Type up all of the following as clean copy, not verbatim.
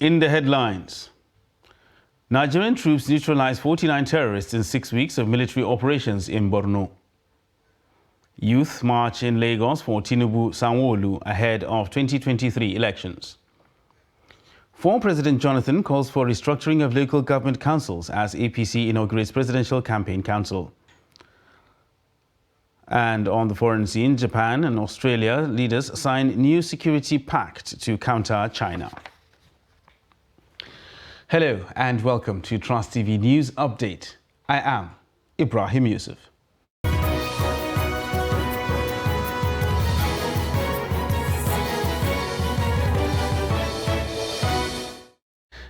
In the headlines, Nigerian troops neutralized 49 terrorists in 6 weeks of military operations in Borno. Youth march in Lagos for Tinubu Sanwo-Olu ahead of 2023 elections. Former President Jonathan calls for restructuring of local government councils as APC inaugurates Presidential Campaign Council. And on the foreign scene, Japan and Australia leaders sign new security pact to counter China. Hello and welcome to Trust TV News Update. I am Ibrahim Yusuf.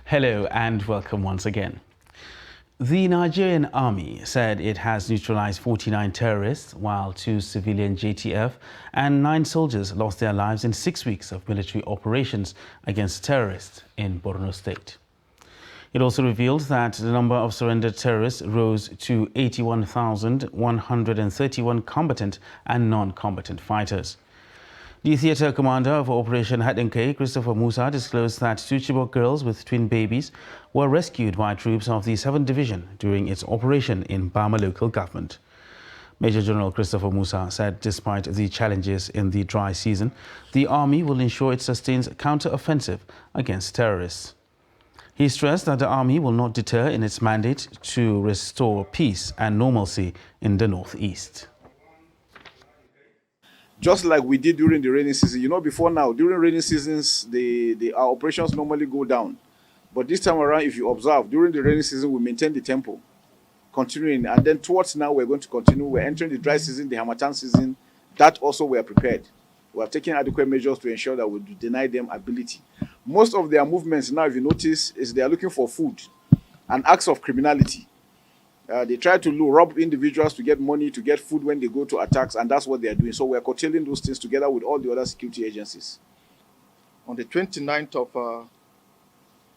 Hello and welcome once again. The Nigerian army said it has neutralized 49 terrorists, while 2 civilian JTF and 9 soldiers lost their lives in 6 weeks of military operations against terrorists in Borno State. It also revealed that the number of surrendered terrorists rose to 81,131 combatant and non-combatant fighters. The theatre commander of Operation Hadinke, Christopher Musa, disclosed that 2 Chibok girls with twin babies were rescued by troops of the 7th Division during its operation in Bama local government. Major General Christopher Musa said despite the challenges in the dry season, the army will ensure it sustains a counter-offensive against terrorists. He stressed that the army will not deter in its mandate to restore peace and normalcy in the northeast. Just like we did during the rainy season. You know, before now, during rainy seasons, our operations normally go down. But this time around, if you observe, during the rainy season, we maintain the tempo, continuing. And then towards now, we're going to continue. We're entering the dry season, the Harmattan season. That also we are prepared. We are taking adequate measures to ensure that we deny them ability. Most of their movements now, if you notice, is they are looking for food and acts of criminality. They try to rob individuals to get money, to get food when they go to attacks, and that's what they are doing. So we're curtailing those things together with all the other security agencies. On the 29th of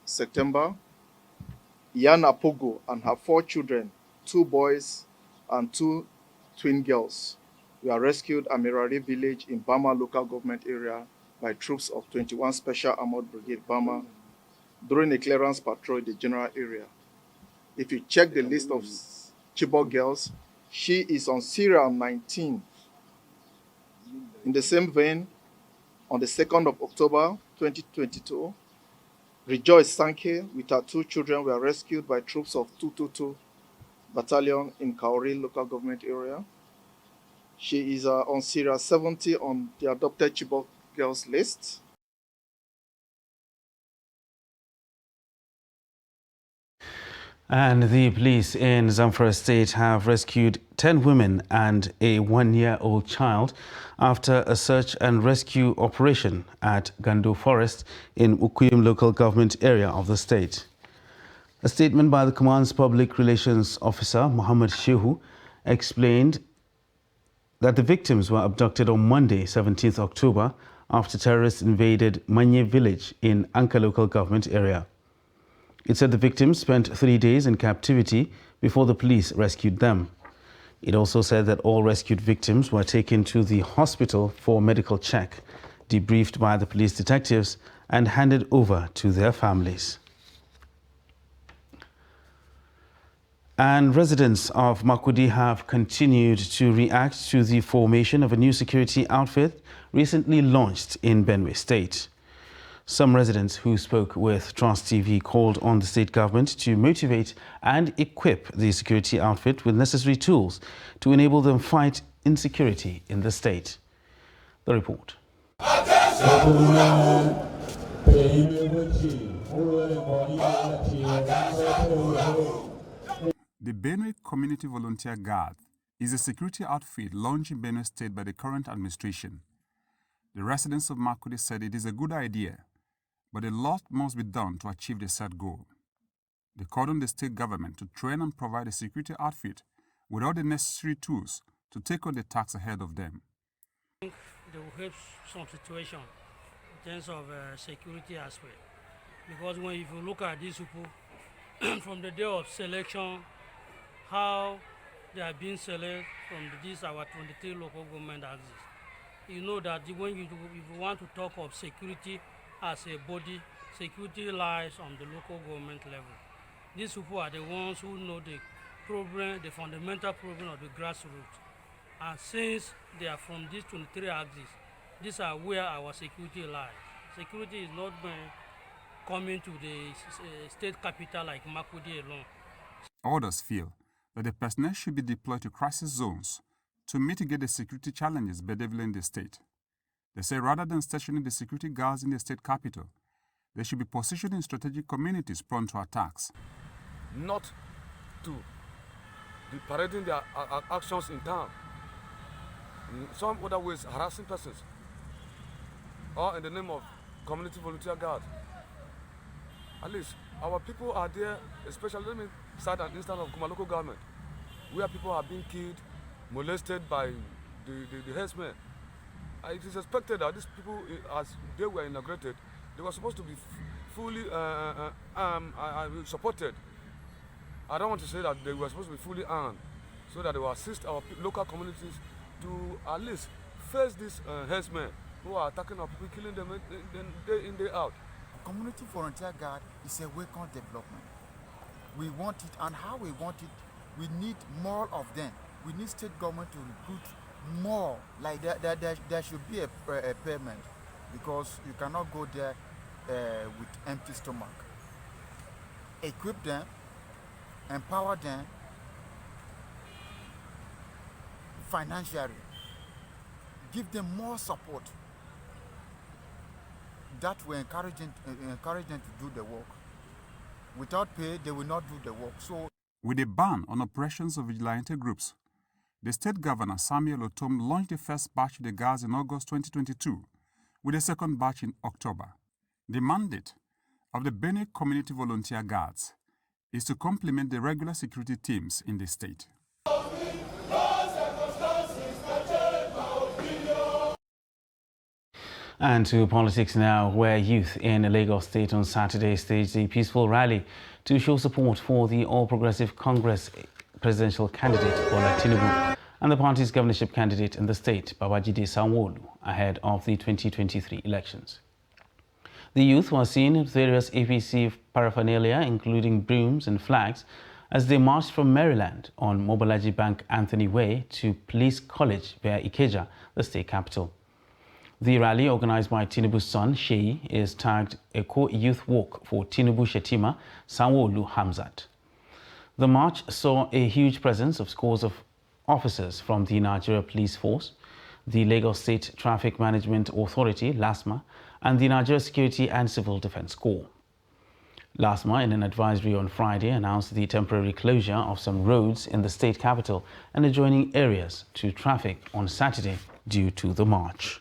September, Yana Pogo and her 4 children, 2 boys and 2 twin girls, were rescued at Mirari village in Bama local government area by troops of 21 Special Armored Brigade Bama during a clearance patrol in the general area. If you check the list of Chibok girls, she is on serial 19. In the same vein, on the 2nd of October 2022, Rejoice Sanke with her 2 children were rescued by troops of 222 Battalion in Kaori local government area. She is on serial 70 on the adopted Chibok girls list. And the police in Zamfara State have rescued 10 women and a 1-year-old child after a search and rescue operation at Gando Forest in Ukuyum local government area of the state. A statement by the command's public relations officer, Muhammad Shehu, explained that the victims were abducted on Monday, 17th October, after terrorists invaded Manye village in Anka local government area. It said the victims spent 3 days in captivity before the police rescued them. It also said that all rescued victims were taken to the hospital for medical check, debriefed by the police detectives, and handed over to their families. And residents of Makurdi have continued to react to the formation of a new security outfit recently launched in Benue State. Some residents who spoke with Trust TV called on the state government to motivate and equip the security outfit with necessary tools to enable them fight insecurity in the state. The report. The Benue Community Volunteer Guard is a security outfit launched in Benue State by the current administration. The residents of Makurdi said it is a good idea, but a lot must be done to achieve the set goal. They called on the state government to train and provide a security outfit with all the necessary tools to take on the task ahead of them. They will help some situation in terms of security aspect. Because if you look at these people, from the day of selection, how they are being selected from our 23 local government axis, you know that if you want to talk of security as a body, security lies on the local government level. These people are the ones who know the problem, the fundamental problem of the grassroots. And since they are from these 23 axes, these are where our security lies. Security is not coming to the state capital like Makurdi alone. Others feel that the personnel should be deployed to crisis zones to mitigate the security challenges bedeviling the state. They say rather than stationing the security guards in the state capital, they should be positioned in strategic communities prone to attacks. Not to be parading their actions in town, in some other ways harassing persons, or in the name of community volunteer guard. At least our people are there, especially let me cite an instance of Guma local government, where people are being killed, molested by the herdsmen. It is expected that these people, as they were inaugurated, they were supposed to be fully supported. I don't want to say that they were supposed to be fully armed, so that they will assist our local communities to at least face these herdsmen who are attacking our people, killing them day in, day out. Community volunteer guard is a welcome development. We want it, and how we want it, we need more of them. We need state government to recruit more. Like there should be a payment, because you cannot go there with empty stomach. Equip them, empower them financially, give them more support. That will encourage them to do the work. Without pay, they will not do the work. So, with a ban on operations of vigilante groups, the state governor Samuel Otom launched the first batch of the guards in August 2022, with a second batch in October. The mandate of the Benue Community Volunteer Guards is to complement the regular security teams in the state. And to politics now, where youth in Lagos State on Saturday staged a peaceful rally to show support for the All Progressive Congress presidential candidate Bola Tinubu and the party's governorship candidate in the state, Babajide Sanwo-Olu, ahead of the 2023 elections. The youth were seen with various APC paraphernalia, including brooms and flags, as they marched from Maryland on Mobolaji Bank Anthony Way to Police College via Ikeja, the state capital. The rally, organized by Tinubu's son, Sheyi, is tagged Eco Youth Walk for Tinubu Shetima Sanwo-Olu Hamzat. The march saw a huge presence of scores of officers from the Nigeria Police Force, the Lagos State Traffic Management Authority, LASMA, and the Nigeria Security and Civil Defense Corps. LASMA, in an advisory on Friday, announced the temporary closure of some roads in the state capital and adjoining areas to traffic on Saturday due to the march.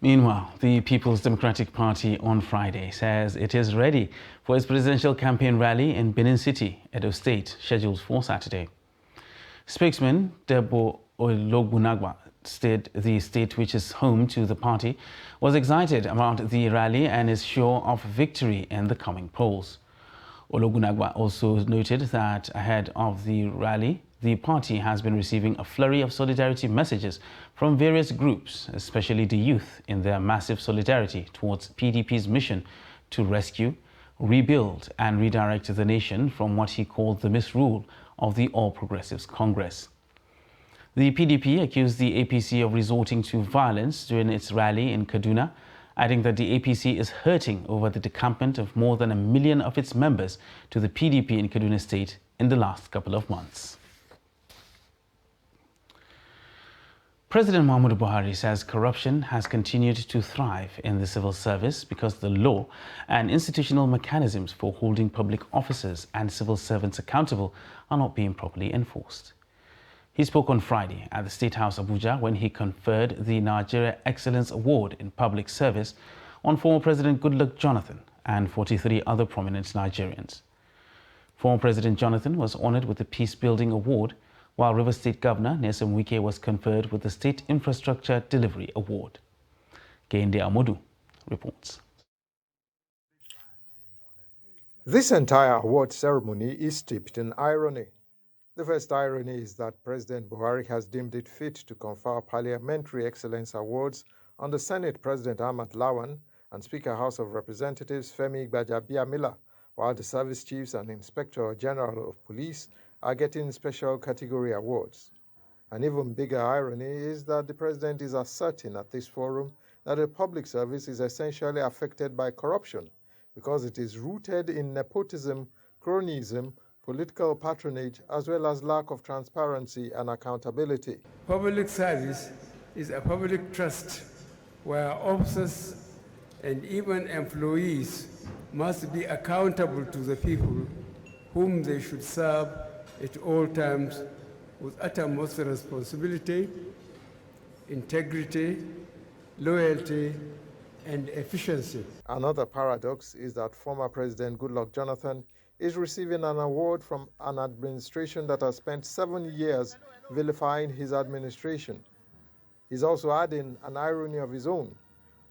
Meanwhile, the People's Democratic Party on Friday says it is ready for its presidential campaign rally in Benin City, Edo State, scheduled for Saturday. Spokesman Debo Ologunagba said the state, which is home to the party, was excited about the rally and is sure of victory in the coming polls. Ologunagba also noted that ahead of the rally, the party has been receiving a flurry of solidarity messages from various groups, especially the youth, in their massive solidarity towards PDP's mission to rescue, rebuild and redirect the nation from what he called the misrule of the All Progressives Congress. The PDP accused the APC of resorting to violence during its rally in Kaduna, adding that the APC is hurting over the decampment of more than 1 million of its members to the PDP in Kaduna State in the last couple of months. President Muhammadu Buhari says corruption has continued to thrive in the civil service because the law and institutional mechanisms for holding public officers and civil servants accountable are not being properly enforced. He spoke on Friday at the State House Abuja when he conferred the Nigeria Excellence Award in Public Service on former President Goodluck Jonathan and 43 other prominent Nigerians. Former President Jonathan was honored with the Peace Building Award, while Rivers State Governor Nyesom Wike was conferred with the State Infrastructure Delivery Award. Kehinde Amodu reports. This entire award ceremony is steeped in irony. The first irony is that President Buhari has deemed it fit to confer Parliamentary Excellence Awards on the Senate President Ahmad Lawan and Speaker House of Representatives Femi Gbajabiamila, while the service chiefs and Inspector General of Police are getting special category awards. An even bigger irony is that the President is asserting at this forum that the public service is essentially affected by corruption because it is rooted in nepotism, cronyism, political patronage, as well as lack of transparency and accountability. Public service is a public trust where officers and even employees must be accountable to the people whom they should serve at all times with uttermost responsibility, integrity, loyalty, and efficiency. Another paradox is that former President Goodluck Jonathan is receiving an award from an administration that has spent 7 years vilifying his administration. He's also adding an irony of his own,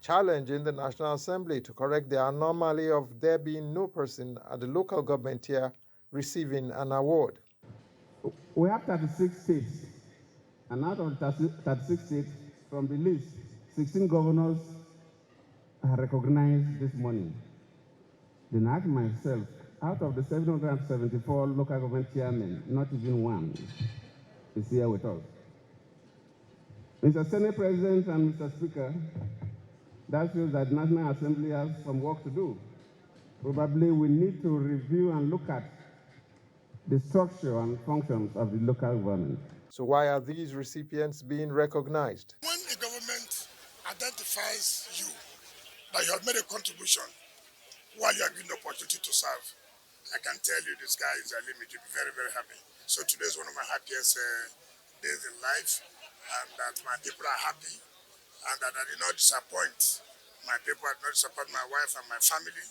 challenging the National Assembly to correct the anomaly of there being no person at the local government tier receiving an award. We have 36 states, and out of 36 states, from the list, 16 governors are recognized this morning. Then I ask myself, out of the 774 local government chairmen, not even one is here with us. Mr. Senate President and Mr. Speaker, that shows that the National Assembly has some work to do. Probably we need to review and look at the structure and functions of the local government. So why are these recipients being recognized? When a government identifies you, that you have made a contribution while you are given the opportunity to serve, I can tell you this guy is a limit. You'll be very, very happy. So today is one of my happiest days in life, and that my people are happy, and that I did not disappoint my people, I did not disappoint my wife and my family,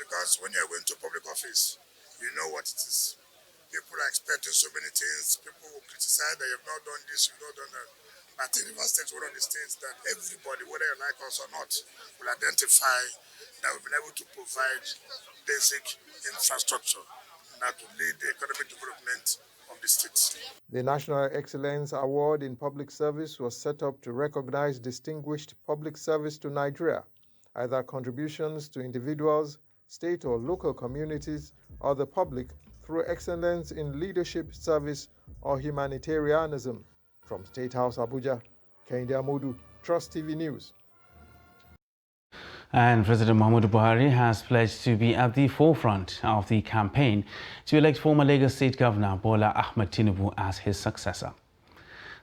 because when you're going to public office, you know what it is. People are expecting so many things. People will criticize that you have not done this, you've not done that. But in Rivers State, one of the states that everybody, whether you like us or not, will identify that we've been able to provide basic infrastructure that will lead the economic development of the state. The National Excellence Award in Public Service was set up to recognize distinguished public service to Nigeria, either contributions to individuals, state or local communities, or the public through excellence in leadership, service, or humanitarianism. From State House, Abuja, Kehinde Amodu, Trust TV News. And President Muhammadu Buhari has pledged to be at the forefront of the campaign to elect former Lagos State Governor Bola Ahmed Tinubu as his successor.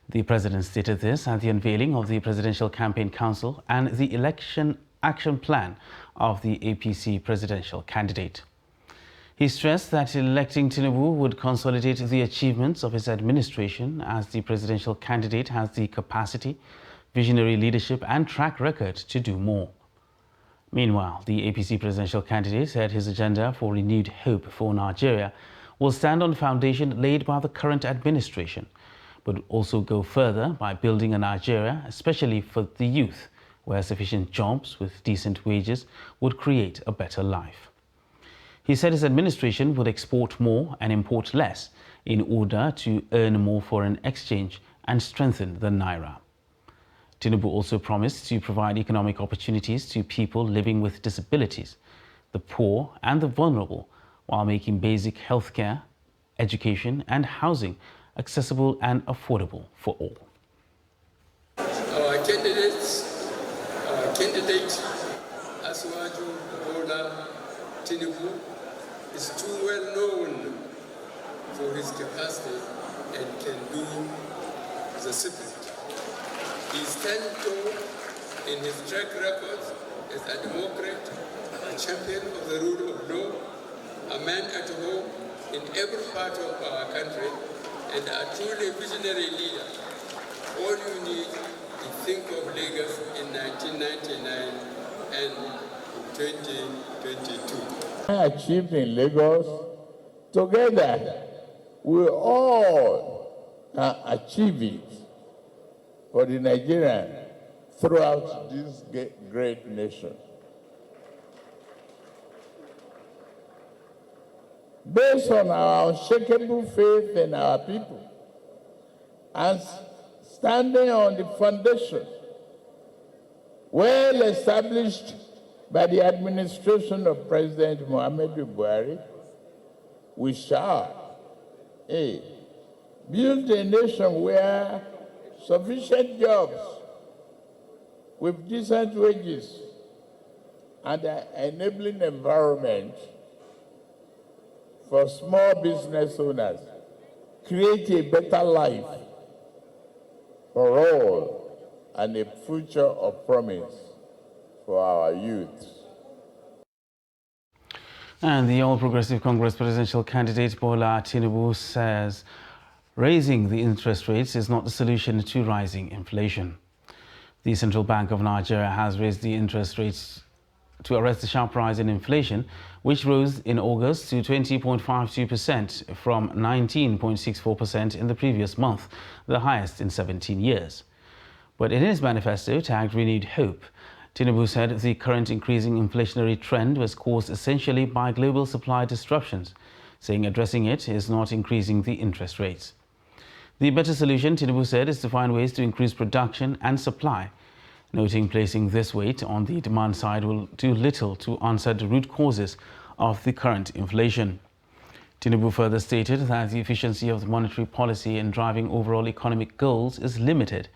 The president stated this at the unveiling of the Presidential Campaign Council and the Election Action Plan of the APC presidential candidate. He stressed that electing Tinubu would consolidate the achievements of his administration, as the presidential candidate has the capacity, visionary leadership and track record to do more. Meanwhile, the APC presidential candidate said his agenda for renewed hope for Nigeria will stand on the foundation laid by the current administration, but also go further by building a Nigeria, especially for the youth, where sufficient jobs with decent wages would create a better life. He said his administration would export more and import less in order to earn more foreign exchange and strengthen the Naira. Tinubu also promised to provide economic opportunities to people living with disabilities, the poor and the vulnerable, while making basic healthcare, education and housing accessible and affordable for all. Our candidate, Asiwaju Bola Tinubu, is too well known for his capacity and can do the simple. He stands tall in his track record as a Democrat, a champion of the rule of law, a man at home in every part of our country, and a truly visionary leader. All you need to think of Lagos in 1999 and 2022. Achieved in Lagos, together we all can achieve it for the Nigerian throughout this great nation. based on our unshakable faith in our people and standing on the foundation well established by the administration of President Muhammadu Buhari, we shall build a nation where sufficient jobs with decent wages and an enabling environment for small business owners create a better life for all and a future of promise for our youth. And the All Progressive Congress presidential candidate Bola Tinubu says raising the interest rates is not the solution to rising inflation. The Central Bank of Nigeria has raised the interest rates to arrest the sharp rise in inflation, which rose in August to 20.52% from 19.64% in the previous month, the highest in 17 years. But in his manifesto tagged Renewed Hope, Tinubu said the current increasing inflationary trend was caused essentially by global supply disruptions, saying addressing it is not increasing the interest rates. The better solution, Tinubu said, is to find ways to increase production and supply, noting placing this weight on the demand side will do little to answer the root causes of the current inflation. Tinubu further stated that the efficiency of the monetary policy in driving overall economic goals is limited,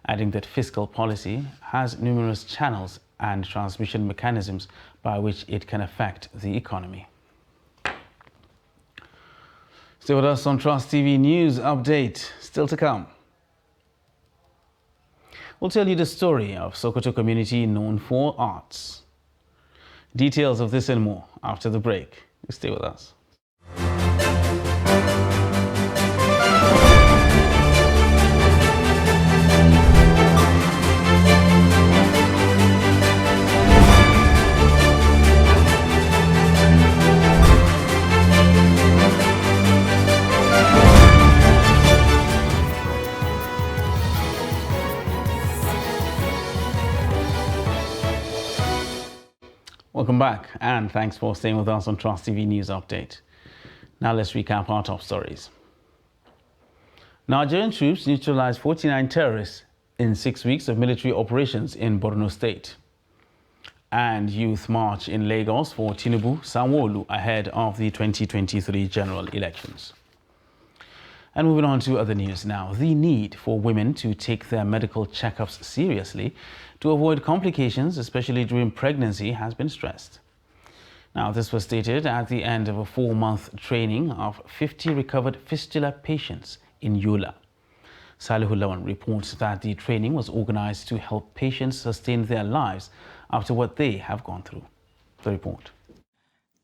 adding that fiscal policy has numerous channels and transmission mechanisms by which it can affect the economy. Stay with us on Trust TV News Update. Still to come. We'll tell you the story of Sokoto community known for arts. Details of this and more after the break. Stay with us. Welcome back, and thanks for staying with us on Trust TV News Update. Now let's recap our top stories. Nigerian troops neutralized 49 terrorists in 6 weeks of military operations in Borno State. And youth march in Lagos for Tinubu Sanwo-Olu ahead of the 2023 general elections. And moving on to other news now. The need for women to take their medical checkups seriously to avoid complications, especially during pregnancy, has been stressed. Now, this was stated at the end of a 4-month training of 50 recovered fistula patients in Yola. Salihul Lawan reports that the training was organized to help patients sustain their lives after what they have gone through. The report.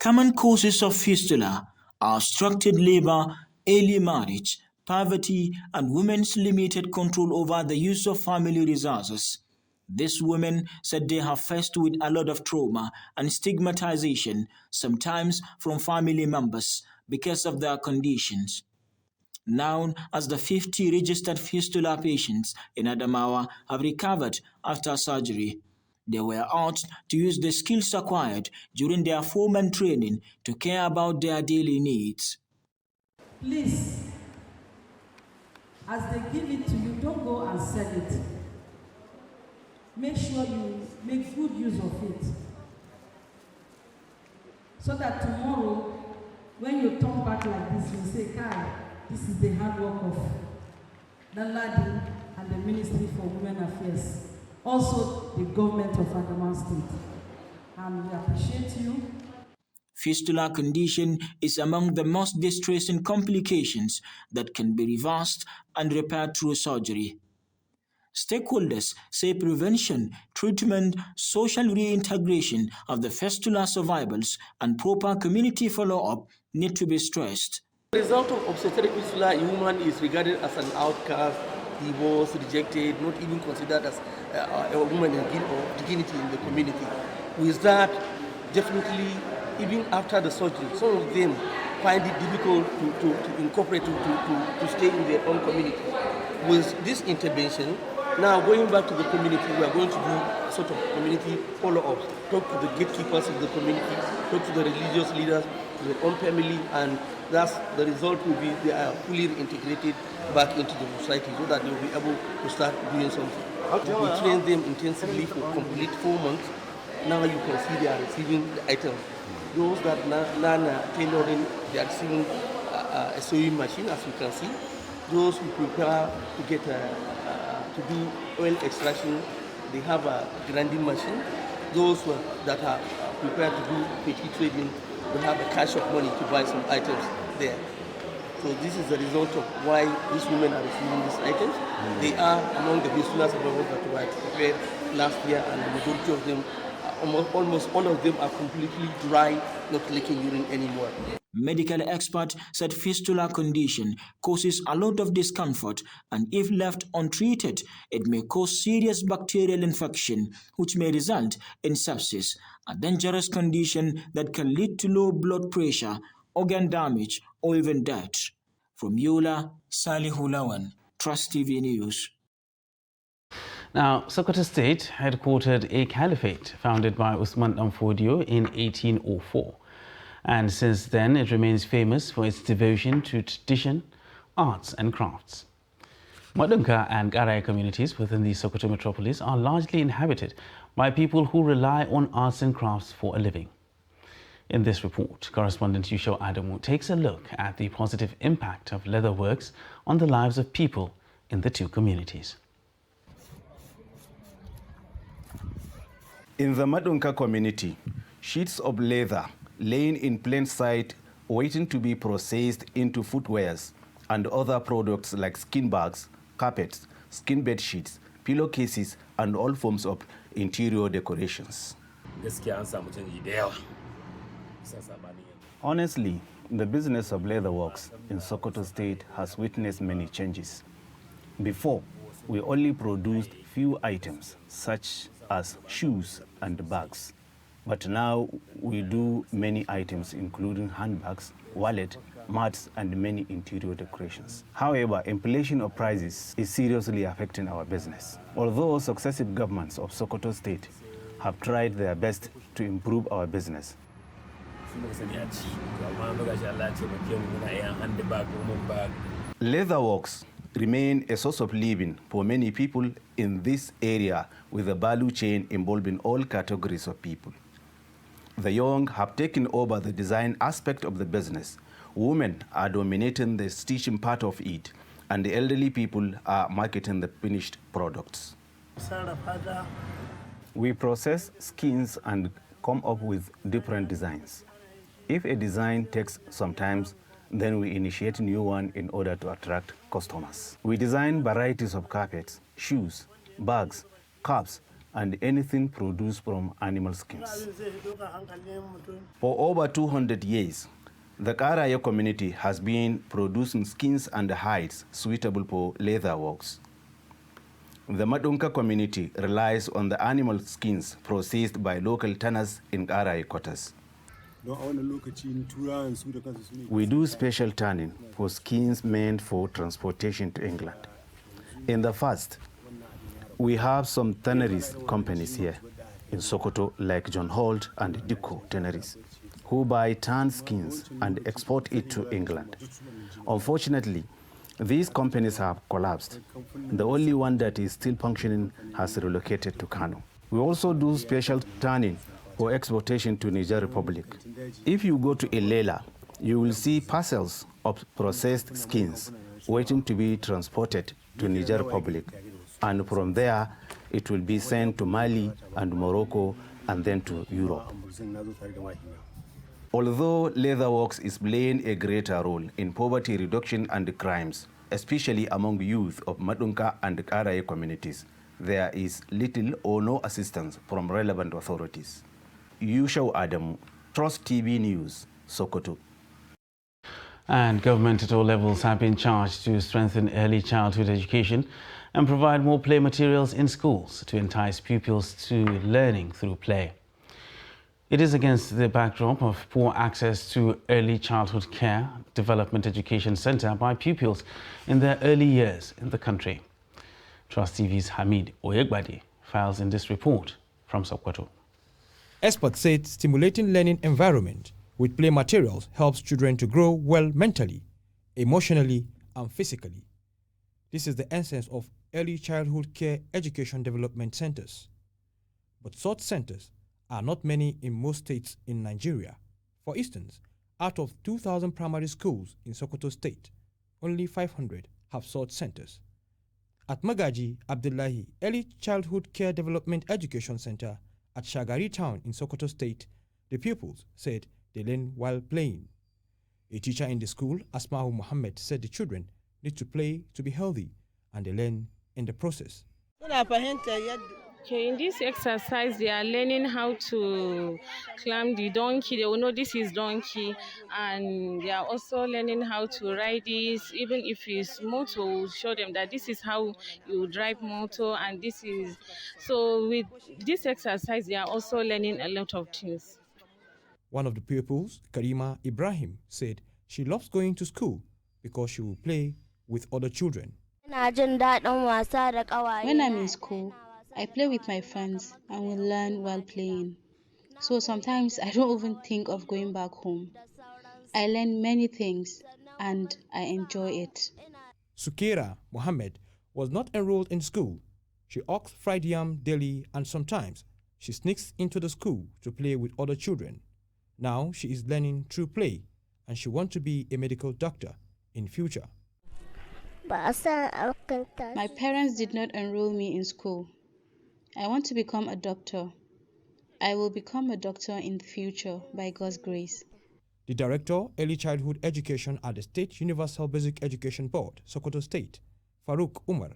Common causes of fistula are structured labor, early marriage, poverty, and women's limited control over the use of family resources. These women said they have faced with a lot of trauma and stigmatization, sometimes from family members, because of their conditions. Now, as the 50 registered fistula patients in Adamawa have recovered after surgery, they were urged to use the skills acquired during their 4-month training to care about their daily needs. Please, as they give it to you, don't go and sell it. Make sure you make good use of it. So that tomorrow, when you turn back like this, you say, Kai, this is the hard work of Danladi and the Ministry for Women Affairs. Also, the government of Adamawa State. And we appreciate you. Fistula condition is among the most distressing complications that can be reversed and repaired through surgery. Stakeholders say prevention, treatment, social reintegration of the fistula survivors, and proper community follow-up need to be stressed. The result of obstetric fistula in woman is regarded as an outcast, divorced, rejected, not even considered as a woman of dignity in the community. With that, definitely, even after the surgery, some of them find it difficult to incorporate, to stay in their own community. With this intervention, now going back to the community, we are going to do a sort of community follow-up, talk to the gatekeepers of the community, talk to the religious leaders, their own family, and thus the result will be they are fully integrated back into the society so that they will be able to start doing something. We train them intensively for complete 4 months. Now you can see they are receiving the items. Those that learn tailoring, they are receiving a sewing machine, as you can see. Those who prepare to get to do oil extraction, they have a grinding machine. Those that are prepared to do petty trading, they have a cash of money to buy some items there. So this is the result of why these women are receiving these items. They are among the business that were prepared last year, and the majority of them, almost all of them, are completely dry, not leaking urine anymore. Medical expert said fistula condition causes a lot of discomfort, and if left untreated, it may cause serious bacterial infection, which may result in sepsis, a dangerous condition that can lead to low blood pressure, organ damage, or even death. From Yola, Salihu Lawan, Trust TV News. Now, Sokoto State headquartered a caliphate founded by Usman Danfodio in 1804. And since then, it remains famous for its devotion to tradition, arts and crafts. Madunka and Garai communities within the Sokoto metropolis are largely inhabited by people who rely on arts and crafts for a living. In this report, correspondent Yusho Adamu takes a look at the positive impact of leather works on the lives of people in the two communities. In the Madunka community, sheets of leather laying in plain sight, waiting to be processed into footwears and other products like skin bags, carpets, skin bed sheets, pillowcases, and all forms of interior decorations. Honestly, the business of leatherworks in Sokoto State has witnessed many changes. Before, we only produced few items, such as shoes and bags. But now we do many items, including handbags, wallet, mats, and many interior decorations. However, inflation of prices is seriously affecting our business. Although successive governments of Sokoto State have tried their best to improve our business, leatherworks remain a source of living for many people in this area, with a value chain involving all categories of people. The young have taken over the design aspect of the business. Women are dominating the stitching part of it, and the elderly people are marketing the finished products. We process skins and come up with different designs. If a design takes some time, then we initiate a new one in order to attract customers. We design varieties of carpets, shoes, bags, caps, and anything produced from animal skins. For over 200 years, the Karaya community has been producing skins and hides suitable for leather works. The Madunka community relies on the animal skins processed by local tanners in Karaya quarters. We do special tanning for skins meant for transportation to England. In the past, we have some tanneries companies here in Sokoto, like John Holt and Dikko Tanneries, who buy tanned skins and export it to England. Unfortunately, these companies have collapsed. The only one that is still functioning has relocated to Kano. We also do special tanning for exportation to Niger Republic. If you go to Ilela, you will see parcels of processed skins waiting to be transported to Niger Republic. And from there, it will be sent to Mali and Morocco and then to Europe. Although leatherworks is playing a greater role in poverty reduction and crimes, especially among youth of Madunka and Karaye communities, there is little or no assistance from relevant authorities. Yusho Adamu, Trust TV News, Sokoto. And government at all levels have been charged to strengthen early childhood education and provide more play materials in schools to entice pupils to learning through play. It is against the backdrop of poor access to early childhood care development education center by pupils in their early years in the country. Trust TV's Hamid Oyegbadi files in this report from Sokoto. Experts said stimulating learning environment with play materials helps children to grow well mentally, emotionally, and physically. This is the essence of early childhood care education development centers. But such centers are not many in most states in Nigeria. For instance, out of 2,000 primary schools in Sokoto State, only 500 have such centers. At Magaji Abdullahi Early Childhood Care Development Education Center at Shagari Town in Sokoto State, the pupils said they learn while playing. A teacher in the school, Asma'u Muhammad, said the children need to play to be healthy and they learn in the process. Okay, in this exercise, they are learning how to climb the donkey. They will know this is donkey, and they are also learning how to ride this. Even if it's motor, we'll show them that this is how you drive motor, and this is. So with this exercise, they are also learning a lot of things. One of the pupils, Karima Ibrahim, said she loves going to school because she will play with other children. When I'm in school, I play with my friends and we learn while playing. So sometimes I don't even think of going back home. I learn many things and I enjoy it. Sukera Mohammed was not enrolled in school. She hawks fried yam daily and sometimes she sneaks into the school to play with other children. Now she is learning through play and she wants to be a medical doctor in future. My parents did not enroll me in school. I want to become a doctor. I will become a doctor in the future by God's grace. The Director, Early Childhood Education at the State Universal Basic Education Board, Sokoto State, Farouk Umar,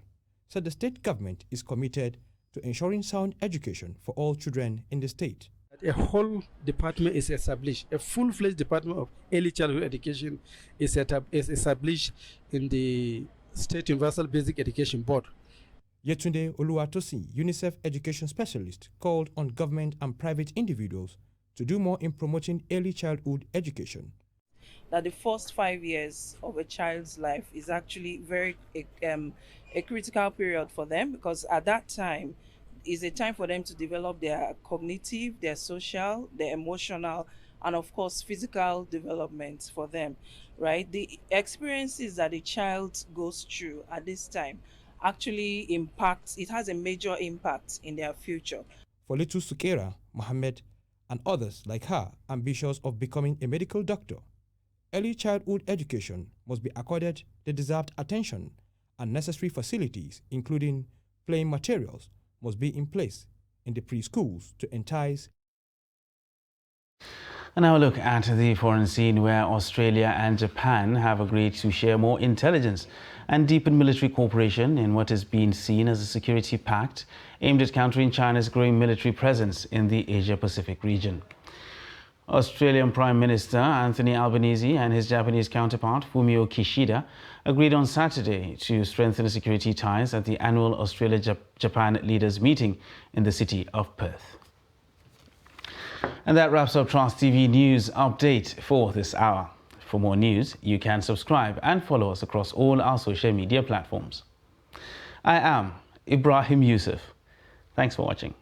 said the state government is committed to ensuring sound education for all children in the state. A whole department is established. A full-fledged department of early childhood education is established in the State Universal Basic Education Board. Yetunde Oluwatosin, UNICEF education specialist, called on government and private individuals to do more in promoting early childhood education. That the first 5 years of a child's life is actually a critical period for them, because at that time is a time for them to develop their cognitive, their social, their emotional, and of course physical development for them, right? The experiences that a child goes through at this time actually impacts, it has a major impact in their future. For little Sukera, Mohammed, and others like her ambitious of becoming a medical doctor, early childhood education must be accorded the deserved attention and necessary facilities, including playing materials, must be in place in the preschools to entice. And now a look at the foreign scene, where Australia and Japan have agreed to share more intelligence and deepen military cooperation in what is being seen as a security pact aimed at countering China's growing military presence in the Asia-Pacific region. Australian Prime Minister Anthony Albanese and his Japanese counterpart Fumio Kishida agreed on Saturday to strengthen security ties at the annual Australia-Japan leaders meeting in the city of Perth. And that wraps up Trust TV News Update for this hour. For more news, you can subscribe and follow us across all our social media platforms. I am Ibrahim Yusuf. Thanks for watching.